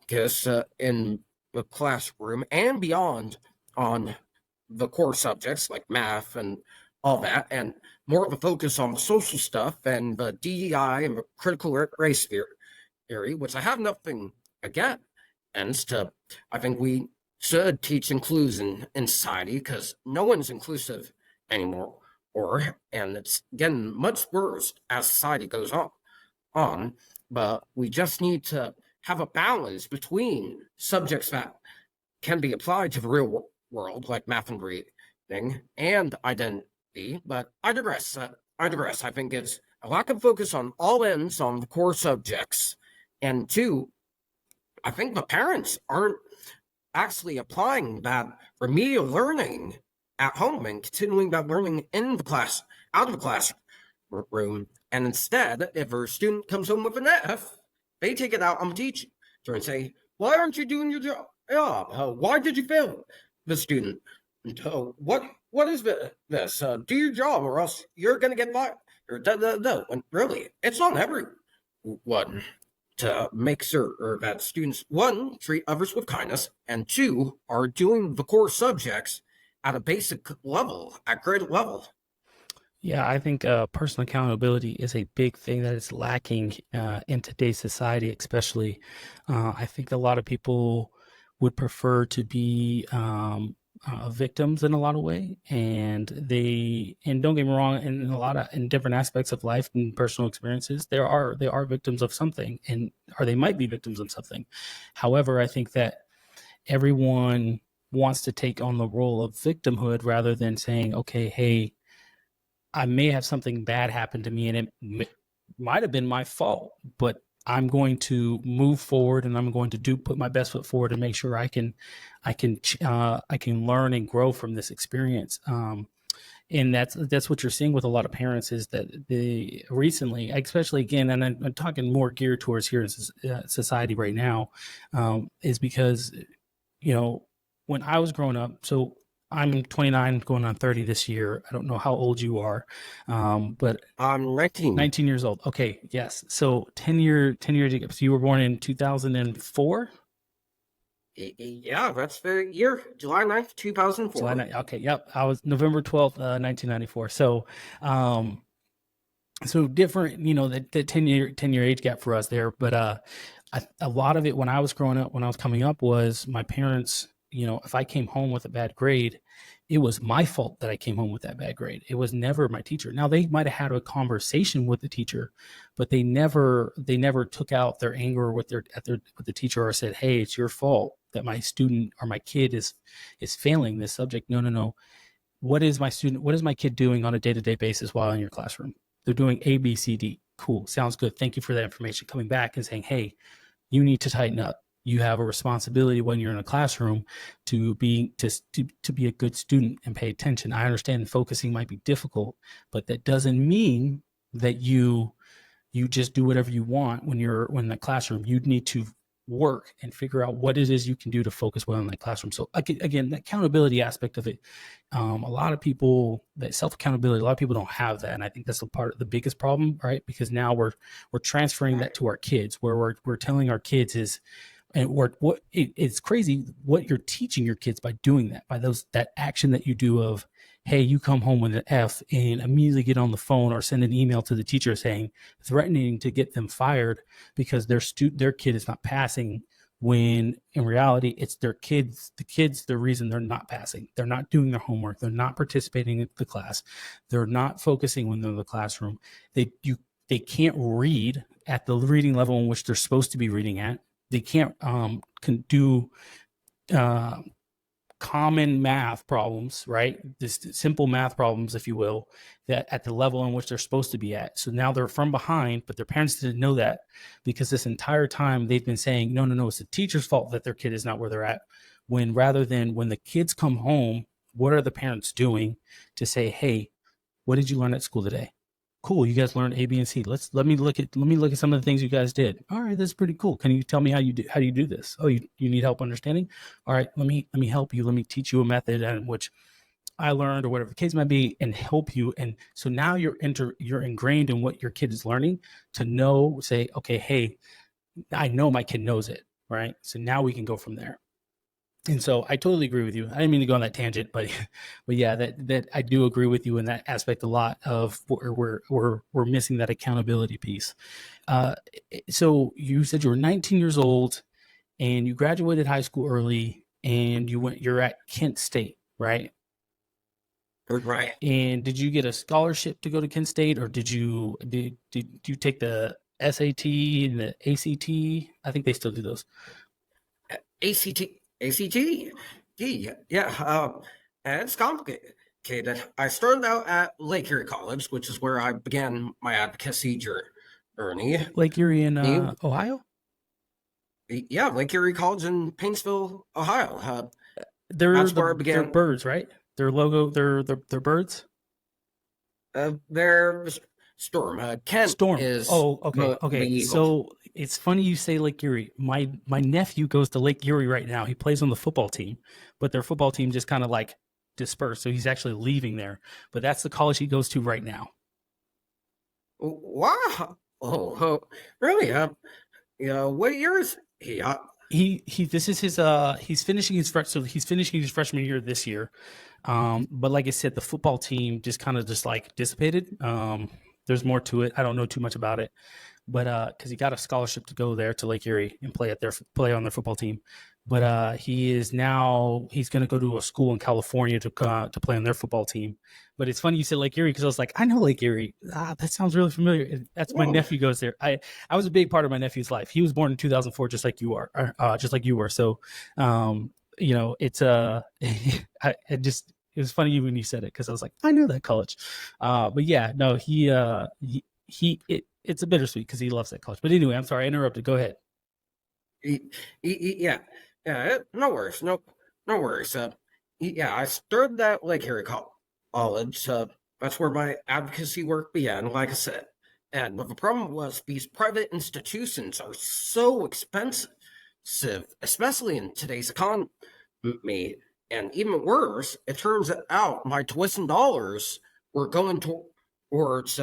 because in the classroom and beyond on the core subjects like math and all that, and more of a focus on the social stuff and the DEI and the critical race theory, which I have nothing against. I think we should teach inclusion in society because no one's inclusive anymore, and it's getting much worse as society goes on. But we just need to have a balance between subjects that can be applied to the real world, like math and reading, and identity. But I digress. I think it's a lack of focus on all ends on the core subjects. And two, I think the parents aren't actually applying that remedial learning at home and continuing that learning in the class, out of the classroom. And instead, if a student comes home with an F, they take it out on the teacher and say, why aren't you doing your job? Why did you fail the student? What is this? Do your job, or else you're gonna get fired. Or no. And really, it's on everyone to make sure that students, one, treat others with kindness, and two, are doing the core subjects at a basic level, at grade level. Yeah, I think personal accountability is a big thing that is lacking in today's society, especially. I think a lot of people would prefer to be victims in a lot of way, and don't get me wrong, in different aspects of life and personal experiences, they are victims of something, or they might be victims of something. However, I think that everyone wants to take on the role of victimhood rather than saying, okay, hey, I may have something bad happen to me, and it might have been my fault, but I'm going to move forward, and I'm going to put my best foot forward and make sure I can learn and grow from this experience. And that's what you're seeing with a lot of parents, is that they recently, especially again, and I'm talking more geared towards here in society right now, is because, when I was growing up, so I'm 29 going on 30 this year. I don't know how old you are, but I'm 19. 19 years old. Okay, yes. So 10 years. So you were born in 2004? Yeah, that's the year, July 9th, 2004. July 9th. Okay, yep. I was November 12th, 1994. So, so different, the 10-year age gap for us there. But a lot of it when I was growing up, when I was coming up, was my parents, if I came home with a bad grade, it was my fault that I came home with that bad grade. It was never my teacher. Now, they might have had a conversation with the teacher, but they never took out their anger with the teacher, or said, hey, it's your fault that my student or my kid is failing this subject. No. What is my kid doing on a day-to-day basis while in your classroom? They're doing A, B, C, D. Cool. Sounds good. Thank you for that information. Coming back and saying, hey, you need to tighten up. You have a responsibility when you're in a classroom to be a good student and pay attention. I understand focusing might be difficult, but that doesn't mean that you just do whatever you want when in the classroom. You need to work and figure out what it is you can do to focus well in that classroom. So again, the accountability aspect of it, a lot of people, that self-accountability, a lot of people don't have that. And I think that's a part of the biggest problem, right? Because now we're transferring that to our kids, where we're telling our kids it's crazy what you're teaching your kids by doing that, by that action that you do of, hey, you come home with an F, and immediately get on the phone or send an email to the teacher threatening to get them fired because their kid is not passing, when in reality it's the kids the reason they're not passing. They're not doing their homework, they're not participating in the class, they're not focusing when they're in the classroom, they can't read at the reading level in which they're supposed to be reading at. They can't can do common math problems, right? This simple math problems, if you will, that at the level in which they're supposed to be at. So now they're from behind, but their parents didn't know that, because this entire time they've been saying, no, it's the teacher's fault that their kid is not where they're at. Rather than when the kids come home, what are the parents doing to say, hey, what did you learn at school today? Cool, you guys learned A, B, and C. Let me look at some of the things you guys did. All right, that's pretty cool. Can you tell me how do you do this? Oh, you need help understanding? All right, let me help you. Let me teach you a method in which I learned, or whatever the case might be, and help you. And so now you're ingrained in what your kid is learning, to say, okay, hey, I know my kid knows it, right? So now we can go from there. And so I totally agree with you. I didn't mean to go on that tangent, but yeah, that I do agree with you in that aspect a lot, of we're missing that accountability piece. So you said you were 19 years old and you graduated high school early, and you're at Kent State, right? Right. And did you get a scholarship to go to Kent State, or did you take the SAT and the ACT? I think they still do those. ACT? Yeah. And it's complicated. I started out at Lake Erie College, which is where I began my advocacy journey. Lake Erie in Ohio? Yeah, Lake Erie College in Painesville, Ohio. That's where I began. They're birds, right? Their logo, they're birds? They're Storm. Kent Storm. is... Oh, okay. So it's funny you say Lake Erie. My nephew goes to Lake Erie right now. He plays on the football team, but their football team just kind of like dispersed. So he's actually leaving there, but that's the college he goes to right now. Wow. Oh, really? Yeah. What year is he? This is his he's finishing his freshman year this year. But like I said, the football team just kind of just like dissipated. There's more to it. I don't know too much about it, but because he got a scholarship to go there to Lake Erie and play on their football team. But he's going to go to a school in California to play on their football team. But it's funny you said Lake Erie because I was like, I know Lake Erie. That sounds really familiar. That's my nephew goes there. I was a big part of my nephew's life. He was born in 2004, just like you were. So, it's it was funny when you said it because I was like, I know that college. But yeah, no, it's a bittersweet because he loves that college. But anyway, I'm sorry, I interrupted. Go ahead. Yeah. No worries. No worries. I started at Lake Erie College. That's where my advocacy work began, like I said. And the problem was these private institutions are so expensive, especially in today's economy. And even worse, it turns out my tuition dollars were going towards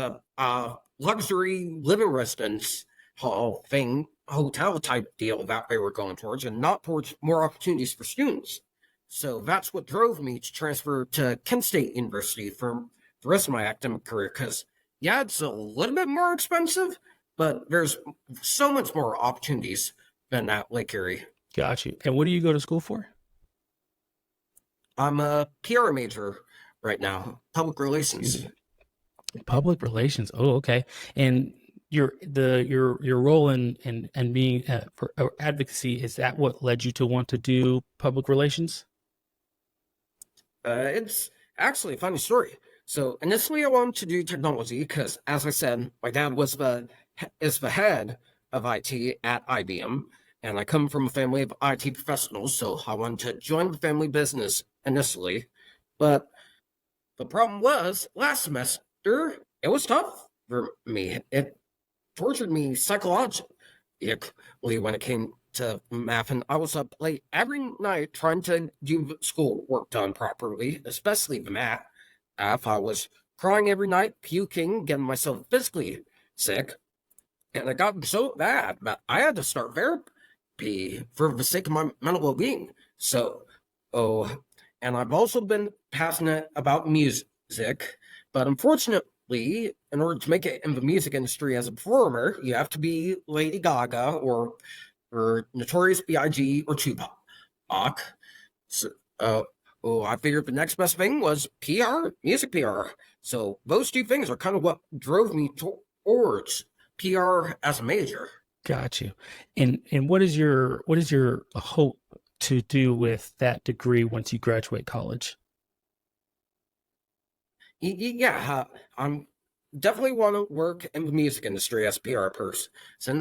luxury living residence hotel type deal that they were going towards, and not towards more opportunities for students. So that's what drove me to transfer to Kent State University for the rest of my academic career, because yeah, it's a little bit more expensive, but there's so much more opportunities than at Lake Erie. Got you. And what do you go to school for? I'm a PR major right now, public relations. Public relations. Oh, okay. And your role in being for advocacy, is that what led you to want to do public relations? It's actually a funny story. So initially I wanted to do technology because, as I said, my dad is the head of IT at IBM, and I come from a family of IT professionals, so I wanted to join the family business initially. But the problem was, last semester, it was tough for me. It tortured me psychologically when it came to math, and I was up late every night trying to do school work done properly, especially the math. I was crying every night, puking, getting myself physically sick, and it got so bad that I had to start therapy for the sake of my mental well-being. So, and I've also been passionate about music, but unfortunately, in order to make it in the music industry as a performer, you have to be Lady Gaga or Notorious B.I.G. or Tupac. So, I figured the next best thing was PR, music PR. So those two things are kind of what drove me towards PR as a major. Got you. And what is your hope to do with that degree once you graduate college? Yeah, I'm definitely want to work in the music industry as a PR person,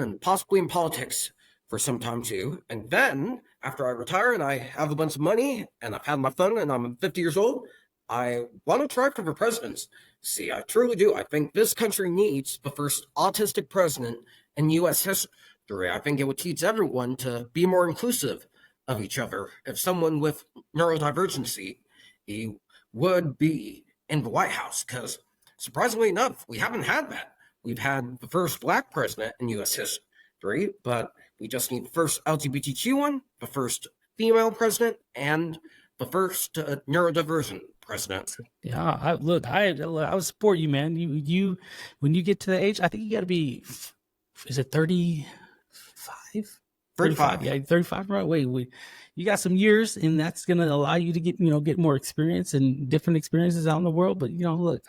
and possibly in politics for some time too. And then after I retire and I have a bunch of money and I've had my fun and I'm 50 years old, I want to try for the presidency. See, I truly do. I think this country needs the first autistic president in U.S. history. I think it would teach everyone to be more inclusive of each other. If someone with neurodivergency, he would be in the White House, because surprisingly enough, we haven't had that. We've had the first Black president in U.S. history, but we just need the first LGBTQ one, the first female president, and the first neurodivergent president. Yeah, I would support you, man. You when you get to the age, I think you got to be, is it 35? 35. Yeah, 35. Right. Wait. You got some years, and that's going to allow you to get more experience and different experiences out in the world. But look,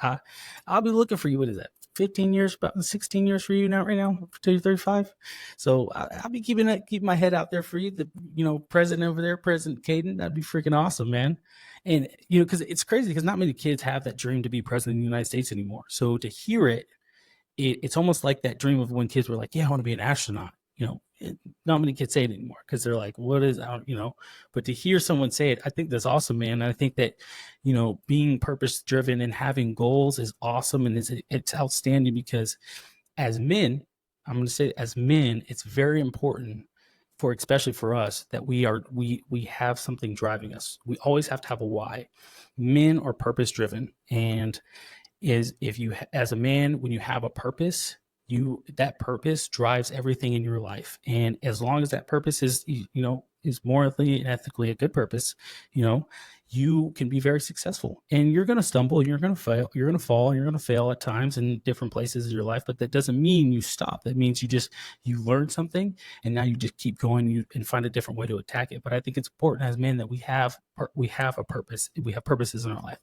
I'll be looking for you. What is that? 15 years, about 16 years for you now, right now, to 35. So I'll be keeping my head out there for you. The president over there, President Kadin, that'd be freaking awesome, man. And because it's crazy because not many kids have that dream to be president of the United States anymore. So to hear it's almost like that dream of when kids were like, yeah, I want to be an astronaut. Not many kids say it anymore because they're like, what is, but to hear someone say it, I think that's awesome, man. And I think that, being purpose driven and having goals is awesome. And it's outstanding because as men, I'm going to say as men, it's very important especially for us, that we have something driving us. We always have to have a why. Men are purpose driven, and is if you as a man, when you have a purpose, that purpose drives everything in your life. And as long as that purpose is is morally and ethically a good purpose, you can be very successful. And you're going to stumble, you're going to fail, you're going to fall, and you're going to fail at times in different places of your life, but that doesn't mean you stop. That means you learn something, and now you just keep going and find a different way to attack it. But I think it's important as men that we have a purpose. We have purposes in our life.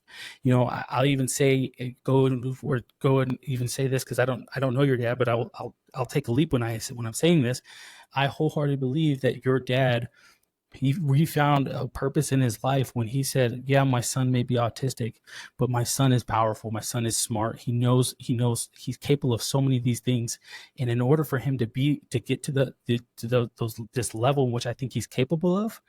I'll even say, go and even say this, because I don't know your dad, but I'll take a leap when I'm saying this. I wholeheartedly believe that your dad, he found a purpose in his life when he said, yeah, my son may be autistic, but my son is powerful. My son is smart. He knows he's capable of so many of these things. And in order for him to get to this level in which I think he's capable of,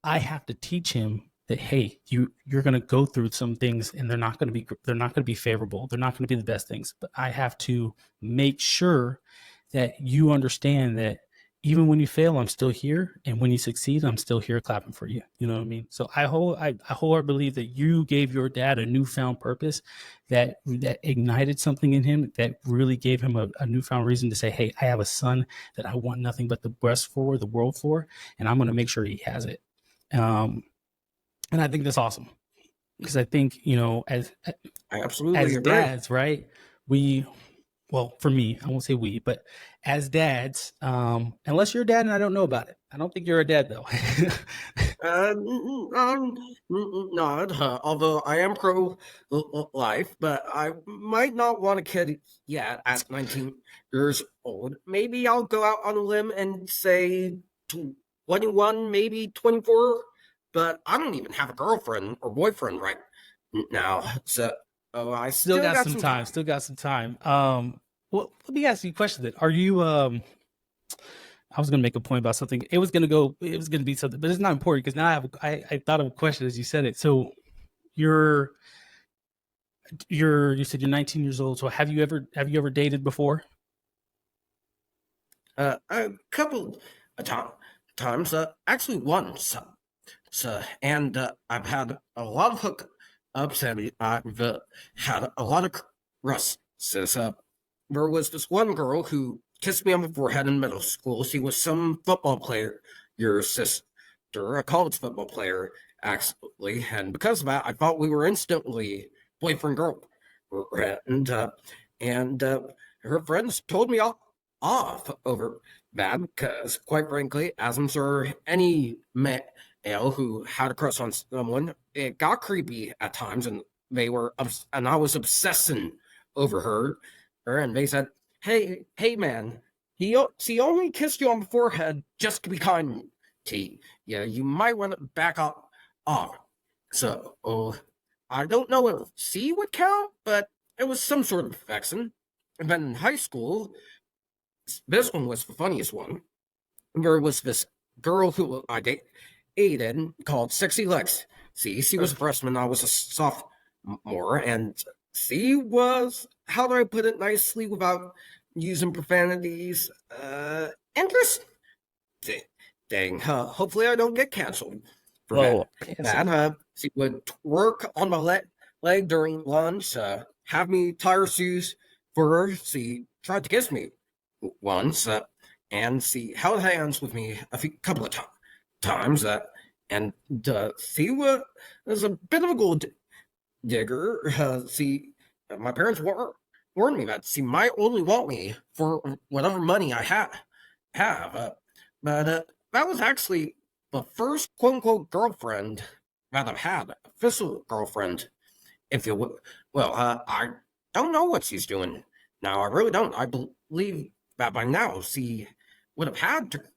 I have to teach him that, hey, you're going to go through some things, and they're not going to be favorable. They're not going to be the best things, but I have to make sure that you understand that even when you fail, I'm still here. And when you succeed, I'm still here clapping for you. You know what I mean? So I wholeheartedly believe that you gave your dad a newfound purpose that ignited something in him, that really gave him a newfound reason to say, hey, I have a son that I want nothing but the best for, the world for, and I'm going to make sure he has it. And I think that's awesome, because I think, as I absolutely as agree. dads, right? Well, for me, I won't say we, but as dads, unless you're a dad and I don't know about it, I don't think you're a dad though. Not. Although I am pro-life, but I might not want a kid yet at 19 years old. Maybe I'll go out on a limb and say 21, maybe 24. But I don't even have a girlfriend or boyfriend right now, so I Still got some time. Still got some time. Well, let me ask you a question then. Are you? I was going to make a point about something. It was going to be something, but it's not important, because now I thought of a question as you said it. So you said you're 19 years old. So have you ever dated before? A couple of times, actually once. So, and I've had a lot of hookups, and I've had a lot of crushes. There was this one girl who kissed me on the forehead in middle school. She was some football player, your sister, a college football player, actually. And because of that, I thought we were instantly boyfriend girlfriend. And her friends told me off over that, because, quite frankly, as I'm sure any male who had a crush on someone, it got creepy at times, and I was obsessing over her, and they said, hey man, she only kissed you on the forehead just to be kind to you. Yeah, you might want to back off. So, I don't know if C would count, but it was some sort of affection. And then in high school, this one was the funniest one. There was this girl who I dated called Sexy Lex. See, she was a freshman, I was a sophomore, and she was, how do I put it nicely without using profanities, interesting. Hopefully I don't get canceled for that. She would work on my leg during lunch, have me tie her shoes for her. She tried to kiss me once, and she held hands with me a couple of times, and she was a bit of a gold digger. My parents warned me that she might only want me for whatever money I have. But that was actually the first quote-unquote girlfriend that I've had, official girlfriend, if you will. Well, I don't know what she's doing now. I really don't. I believe that by now she would have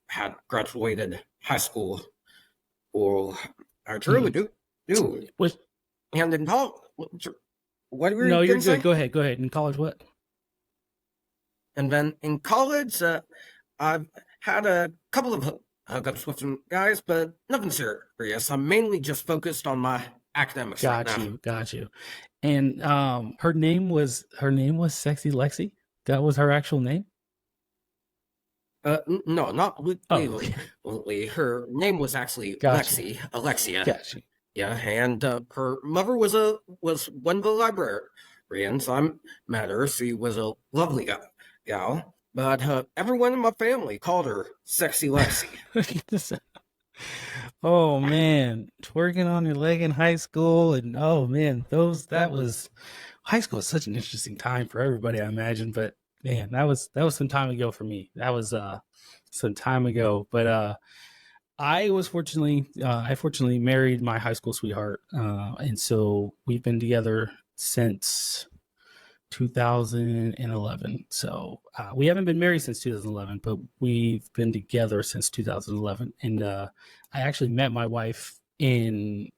had graduated high school, or I truly do. And in college, what were No, you you're good. say? Go ahead. In college, what? And then in college, I've had a couple of hookups with some guys, but nothing serious. I'm mainly just focused on my academics right now. Got you. And her name was Sexy Lexi. That was her actual name. No, not Oh, okay. legally. Her name was actually Gotcha. Alexia. Gotcha. Yeah, and her mother was one of the librarians. I met her. She was a lovely gal, but everyone in my family called her Sexy Lexi. Oh man, twerking on your leg in high school, and oh man, that was high school was such an interesting time for everybody, I imagine. But man, that was some time ago for me. That was some time ago. But I fortunately married my high school sweetheart, and so we've been together since 2011. So we haven't been married since 2011, but we've been together since 2011. And I actually met my wife I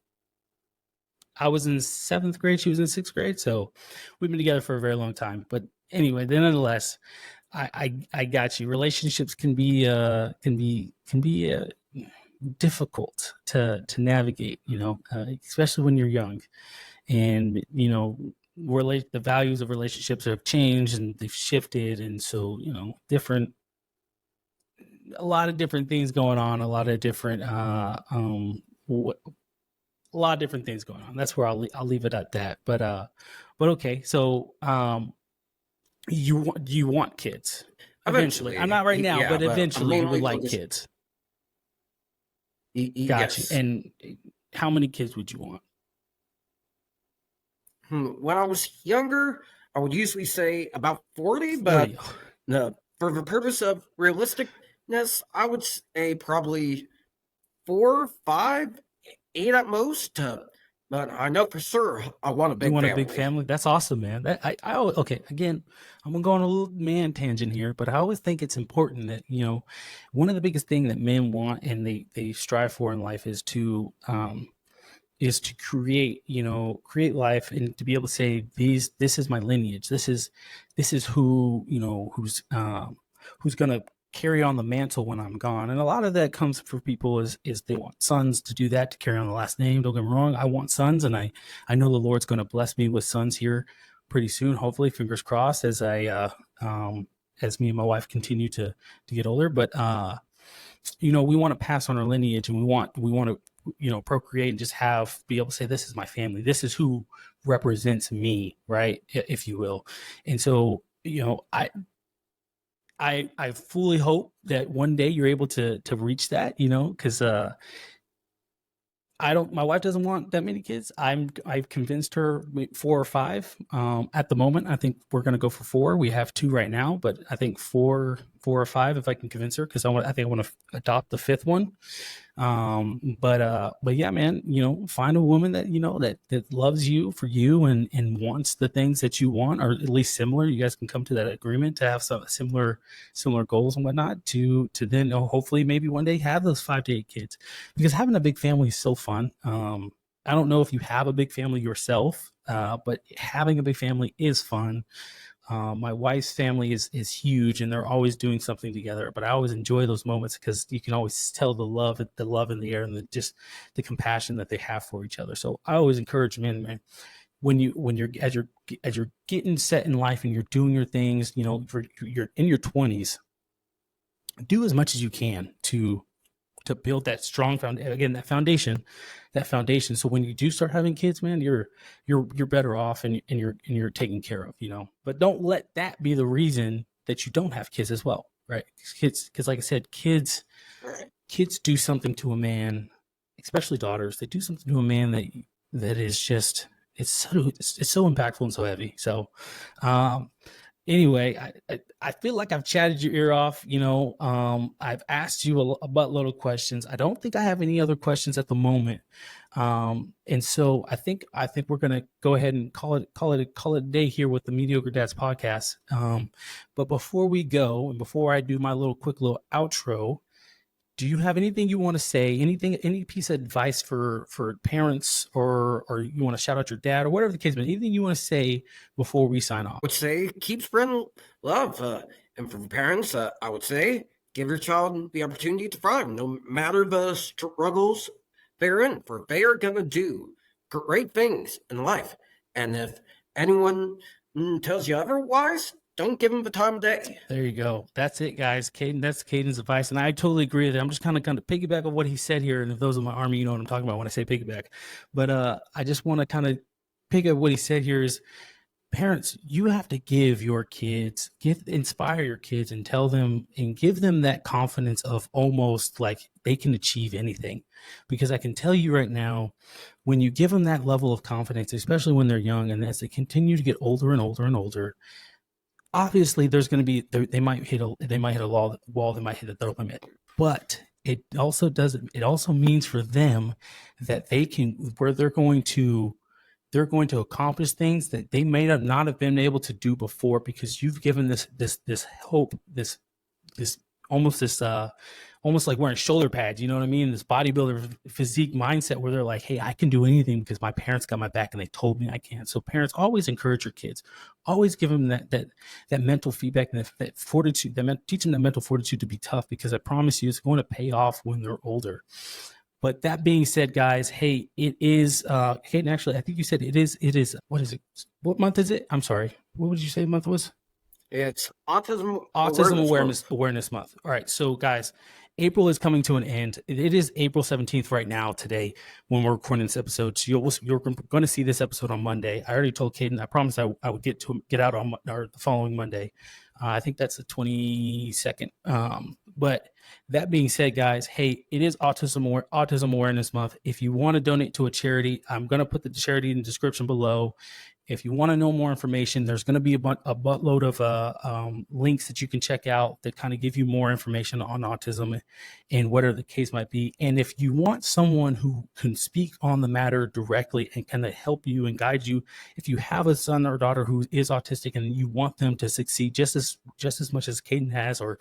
was in seventh grade, she was in sixth grade. So we've been together for a very long time. But anyway, then nonetheless, I got you. Relationships can be difficult to navigate, especially when you're young. And the values of relationships have changed and they've shifted, and so a lot of different things going on, a lot of different things going on. That's where I'll leave it at that. But okay, so you want kids eventually? I'm not right now, Yeah, but but eventually you would like kids. Got you. yes. And how many kids would you want? When I was younger, I would usually say about 40, but 40. no, for the purpose of realisticness, I would say probably 4, 5, 8 at most. But I know for sure I want a You big want a big family. family? That's awesome, man. Okay. Again, I'm gonna go on a little man tangent here, but I always think it's important that one of the biggest thing that men want and they strive for in life is to create life and to be able to say this is my lineage. This is who's gonna carry on the mantle when I'm gone. And a lot of that comes for people is they want sons to do that, to carry on the last name. Don't get me wrong, I want sons, and I know the Lord's going to bless me with sons here pretty soon, hopefully, fingers crossed, as me and my wife continue to get older. But we want to pass on our lineage, and we want to procreate and just be able to say, this is my family, this is who represents me, right, if you will. And so I fully hope that one day you're able to reach that, because my wife doesn't want that many kids. I've convinced her 4 or 5. At the moment, I think we're going to go for 4. We have 2 right now, but I think 4 or 5 if I can convince her, because I think I want to adopt the 5th one. But yeah, man, find a woman that that loves you for you and wants the things that you want, or at least similar. You guys can come to that agreement to have some similar goals and whatnot, to then hopefully maybe one day have those 5 to 8 kids, because having a big family is so fun. I don't know if you have a big family yourself, but having a big family is fun. My wife's family is huge, and they're always doing something together. But I always enjoy those moments because you can always tell the love in the air, and just the compassion that they have for each other. So I always encourage men, man, when you're as you're getting set in life and you're doing your things, you're in your 20s, do as much as you can to build that strong foundation. So when you do start having kids, man, you're better off, and you're taken care of, but don't let that be the reason that you don't have kids as well, right? Because like I said, kids do something to a man, especially daughters. They do something to a man that is just, it's so impactful and so heavy. So anyway, I feel like I've chatted your ear off. I've asked you a buttload of questions. I don't think I have any other questions at the moment. And so I think we're gonna go ahead and call it a day here with the Mediocre Dads podcast. But before we go, and before I do my quick little outro, do you have anything you want to say? Any piece of advice for parents, or you want to shout out your dad, or whatever the case may be? Anything you want to say before we sign off? I would say keep spreading love. And for parents, I would say give your child the opportunity to thrive, no matter the struggles they're in, for they are going to do great things in life. And if anyone tells you otherwise, don't give them the time of day. There you go. That's it, guys. Kadin, that's Kadin's advice. And I totally agree with it. I'm just kind of piggyback on what he said here. And if those in my army, you know what I'm talking about when I say piggyback. But I just want to kind of pick up what he said here is, parents, you have to give your kids, inspire your kids and tell them and give them that confidence of almost like they can achieve anything. Because I can tell you right now, when you give them that level of confidence, especially when they're young, and as they continue to get older and older and older, obviously there's going to be, they might hit a wall, they might hit their limit, but it also means for them that they can, where they're going to accomplish things that they may not have been able to do before, because you've given this hope, this almost like wearing shoulder pads, you know what I mean? This bodybuilder physique mindset where they're like, hey, I can do anything because my parents got my back and they told me I can. So parents, always encourage your kids, always give them that mental feedback and that fortitude, teach them that mental fortitude to be tough, because I promise you it's going to pay off when they're older. But that being said, guys, hey, it is, Hayden, actually, I think you said it is, what is it? What month is it? I'm sorry. What would you say the month was? It's Autism Awareness Month. All right. So, guys, April is coming to an end. It is April 17th right now, today, when we're recording this episode. So you're going to see this episode on Monday. I already told Kadin, I promised I would get out on the following Monday. I think that's the 22nd. But that being said, guys, hey, it is Autism Awareness Month. If you want to donate to a charity, I'm going to put the charity in the description below. If you want to know more information, there's going to be a buttload of links that you can check out that kind of give you more information on autism and whatever the case might be. And if you want someone who can speak on the matter directly and kind of help you and guide you, if you have a son or daughter who is autistic and you want them to succeed just as much as Kadin has, or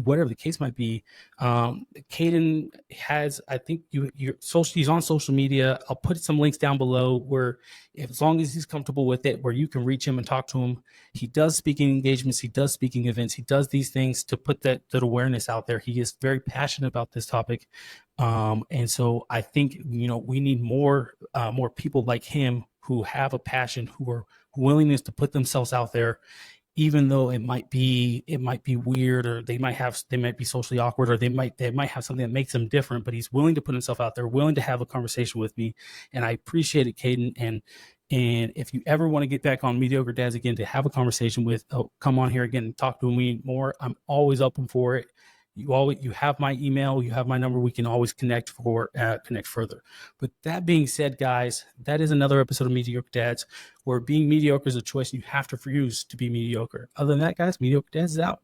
whatever the case might be, Kadin has, I think he's on social media. I'll put some links down below where, as long as he's comfortable with it, where you can reach him and talk to him. He does speaking engagements, he does speaking events, he does these things to put that awareness out there. He is very passionate about this topic, and so I think we need more people like him who have a passion, who are willingness to put themselves out there, even though it might be weird, or they might be socially awkward, or they might have something that makes them different, but he's willing to put himself out there, willing to have a conversation with me. And I appreciate it, Kadin. And if you ever want to get back on Mediocre Dads again to have a conversation with, come on here again and talk to me more. I'm always open for it. You have my email, you have my number. We can always connect further. But that being said, guys, that is another episode of Mediocre Dads, where being mediocre is a choice. You have to refuse to be mediocre. Other than that, guys, Mediocre Dads is out.